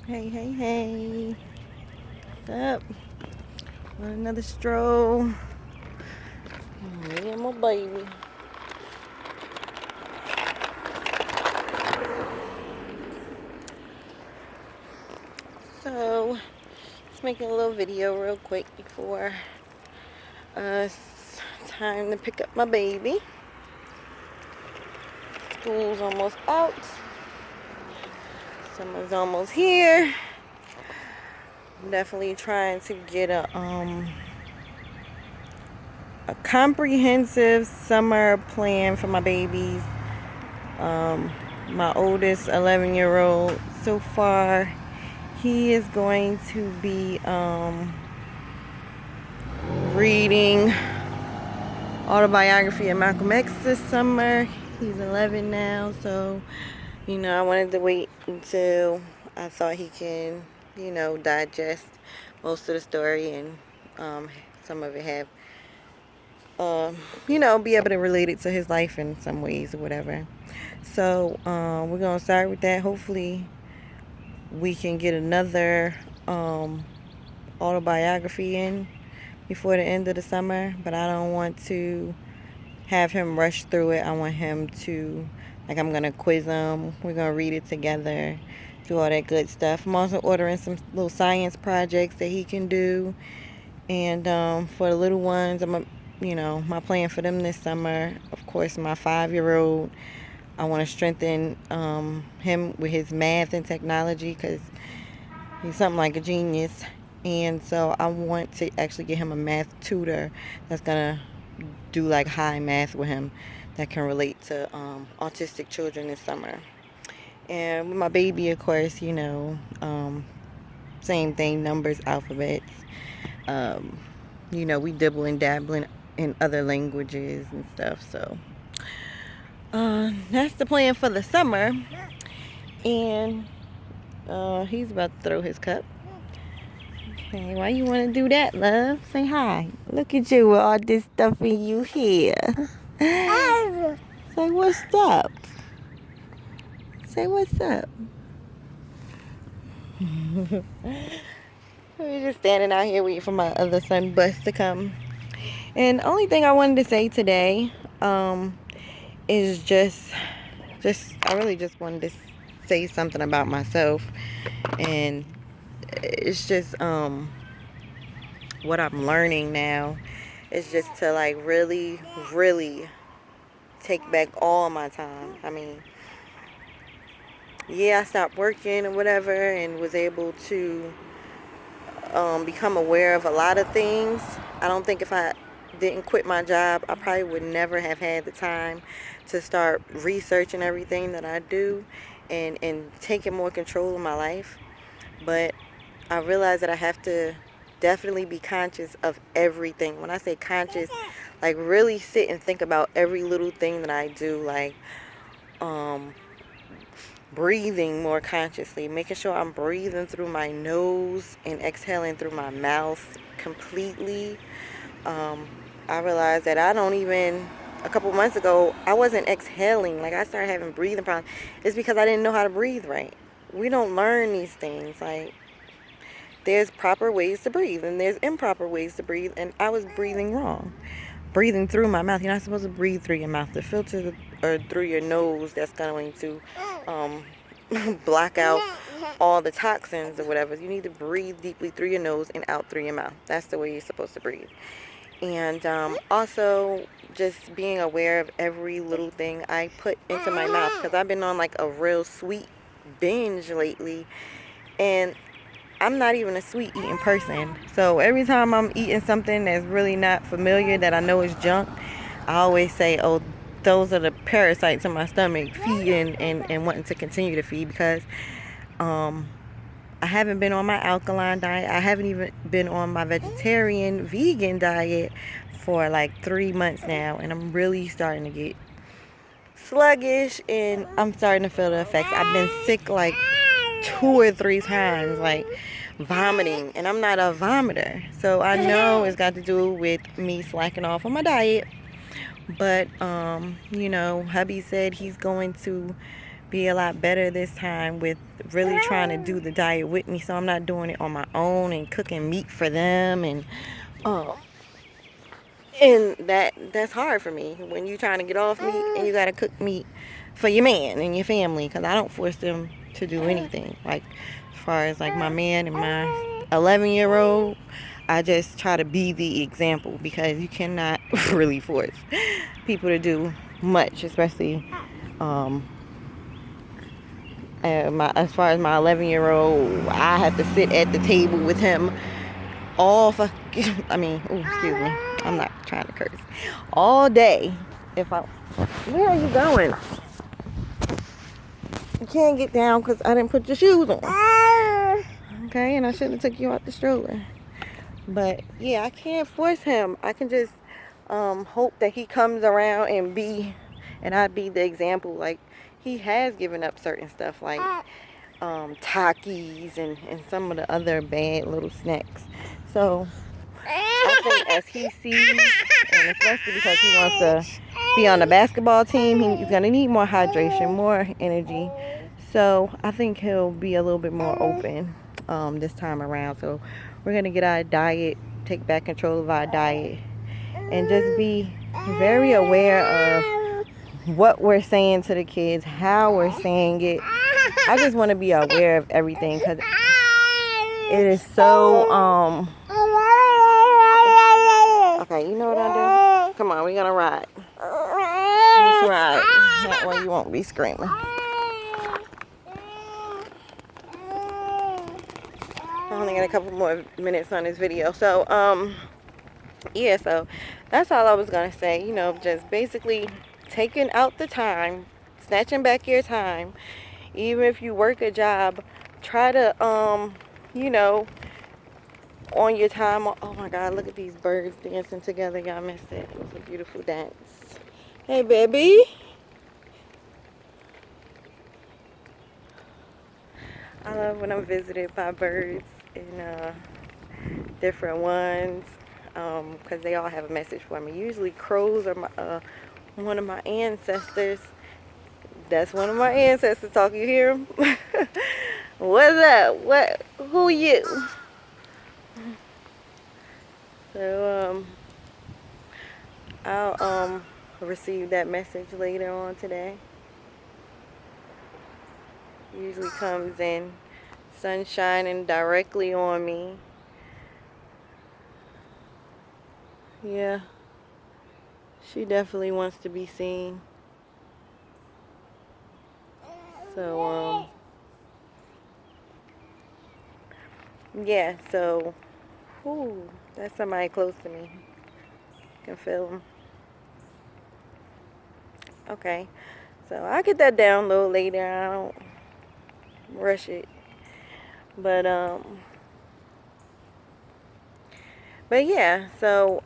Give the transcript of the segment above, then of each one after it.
Hey, hey, hey. What's up? Want another stroll? Me and my baby. So, let's make a little video real quick before it's time to pick up my baby. School's almost out. Summer's almost here. I'm definitely trying to get a comprehensive summer plan for my babies. My oldest 11-year-old so far, he is going to be reading autobiography of Malcolm X this summer. He's 11 now, so I wanted to wait until I thought he can digest most of the story and some of it have be able to relate it to his life in some ways or whatever. So we're gonna start with that. Hopefully we can get another autobiography in before the end of the summer, but I don't want to have him rush through it. I want him to, I'm gonna quiz him, we're gonna read it together, do all that good stuff. I'm also ordering some little science projects that he can do, and for the little ones, my plan for them this summer, of course, my 5-year-old, I want to strengthen him with his math and technology because he's something like a genius. And so I want to actually get him a math tutor that's going to do like high math with him that can relate to autistic children this summer. And with my baby, of course, same thing, numbers, alphabets. We dibble and dabble in other languages and stuff. So that's the plan for the summer. And he's about to throw his cup. Okay, why you want to do that, love? Say hi. Look at you with all this stuff in you here. Say what's up. Say what's up. We're just standing out here waiting for my other son, Bus, to come. And the only thing I wanted to say today is just I really just wanted to say something about myself. And it's just what I'm learning now is just to really take back all my time. I mean, I stopped working or whatever and was able to become aware of a lot of things. I don't think if I didn't quit my job, I probably would never have had the time to start researching everything that I do and taking more control of my life. But I realize that I have to definitely be conscious of everything. When I say conscious, really sit and think about every little thing that I do, breathing more consciously, making sure I'm breathing through my nose and exhaling through my mouth completely. I realized that a couple months ago, I wasn't exhaling. I started having breathing problems. It's because I didn't know how to breathe right. We don't learn these things. There's proper ways to breathe and there's improper ways to breathe, and I was breathing wrong. Breathing through my mouth. You're not supposed to breathe through your mouth. The filter or through your nose, that's going to block out all the toxins or whatever. You need to breathe deeply through your nose and out through your mouth. That's the way you're supposed to breathe. And also just being aware of every little thing I put into my mouth, because I've been on a real sweet binge lately, and I'm not even a sweet eating person. So every time I'm eating something that's really not familiar, that I know is junk, I always say, oh, those are the parasites in my stomach feeding and wanting to continue to feed, because I haven't been on my alkaline diet. I haven't even been on my vegetarian vegan diet for 3 months now, and I'm really starting to get sluggish and I'm starting to feel the effects. I've been sick 2 or 3 times, vomiting, and I'm not a vomiter, so I know it's got to do with me slacking off on my diet. But hubby said he's going to be a lot better this time with really trying to do the diet with me, so I'm not doing it on my own and cooking meat for them, um and that's hard for me when you're trying to get off meat and you gotta cook meat for your man and your family, because I don't force them to do anything. Like, as far as like my man and my 11-year-old, I just try to be the example, because you cannot really force people to do much, especially as far as my 11-year-old. I have to sit at the table with him all I mean, ooh, excuse me, I'm not trying to curse, all day. Where are you going? You can't get down because I didn't put your shoes on. Okay, and I shouldn't have took you out the stroller. But yeah, I can't force him. I can just hope that he comes around and I be the example. Like, he has given up certain stuff like Takis and some of the other bad little snacks. So I think as he sees, and especially because he wants to be on the basketball team, he's going to need more hydration, more energy. So I think he'll be a little bit more open this time around. So we're going to get our diet, take back control of our diet, and just be very aware of what we're saying to the kids, how we're saying it. I just want to be aware of everything, because it is so okay, you know what I do? Come on, we're gonna ride. Let's ride. That way you won't be screaming. I only got a couple more minutes on this video. So yeah, so that's all I was gonna say. You know, just basically taking out the time, snatching back your time. Even if you work a job, try to you know, on your time. Oh my God, look at these birds dancing together. Y'all missed it. It was a beautiful dance. Hey, baby. I love when I'm visited by birds and different ones, because they all have a message for me. Usually crows are one of my ancestors. That's one of my ancestors talking. You hear him? What's up? Who you? So I'll receive that message later on today. Usually comes in sun shining directly on me. Yeah, she definitely wants to be seen. So yeah, so ooh, that's somebody close to me. Can feel them. Okay, so I'll get that download later. I don't rush it, but yeah, so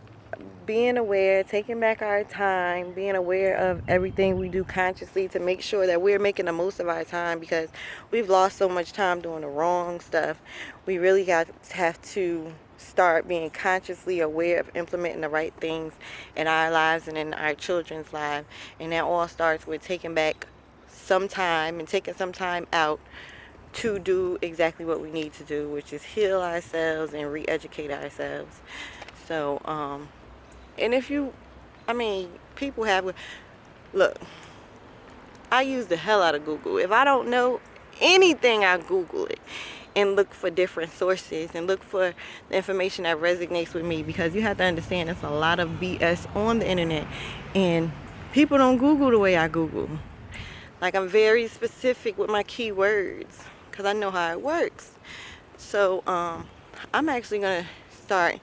being aware, taking back our time, being aware of everything we do consciously to make sure that we're making the most of our time, because we've lost so much time doing the wrong stuff. We really have to start being consciously aware of implementing the right things in our lives and in our children's lives. And that all starts with taking back some time and taking some time out to do exactly what we need to do, which is heal ourselves and re-educate ourselves. So and if you, I mean, people have, look, I use the hell out of Google. If I don't know anything, I Google it and look for different sources and look for the information that resonates with me, because you have to understand there's a lot of BS on the internet and people don't Google the way I Google. Like, I'm very specific with my keywords because I know how it works. So I'm actually going to start,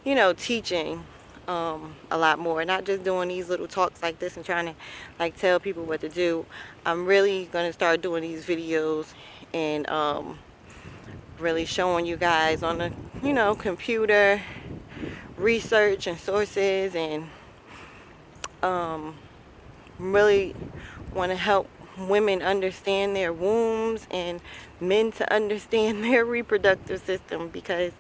you know, teaching a lot more, not just doing these little talks like this and trying to like tell people what to do. I'm really going to start doing these videos and really showing you guys on the, you know, computer research and sources, and really want to help women understand their wombs and men to understand their reproductive system, because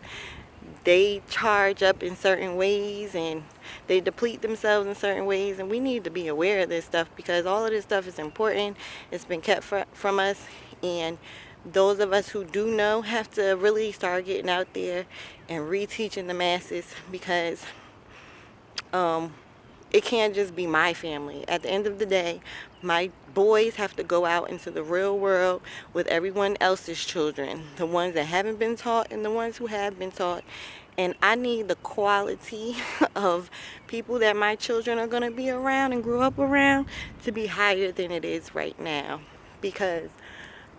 they charge up in certain ways and they deplete themselves in certain ways, and we need to be aware of this stuff because all of this stuff is important. It's been kept from us, and those of us who do know have to really start getting out there and reteaching the masses because it can't just be my family. At the end of the day, my boys have to go out into the real world with everyone else's children, the ones that haven't been taught and the ones who have been taught. And I need the quality of people that my children are going to be around and grow up around to be higher than it is right now. Because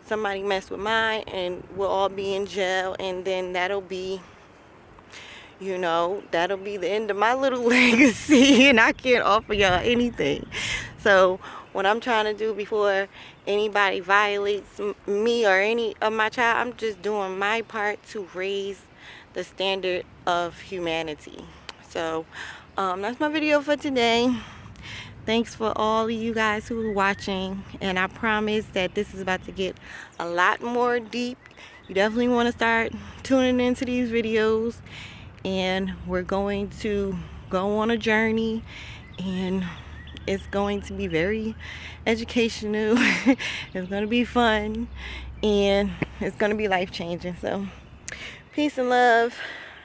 somebody messed with mine and we'll all be in jail, and then that'll be the end of my little legacy, and I can't offer y'all anything. So what I'm trying to do before anybody violates me or any of my child, I'm just doing my part to raise the standard of humanity. So that's my video for today. Thanks for all of you guys who are watching, and I promise that this is about to get a lot more deep. You definitely want to start tuning into these videos, and we're going to go on a journey, and it's going to be very educational. It's going to be fun, and it's going to be life-changing. So peace and love,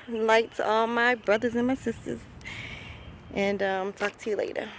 light to all my brothers and my sisters, and talk to you later.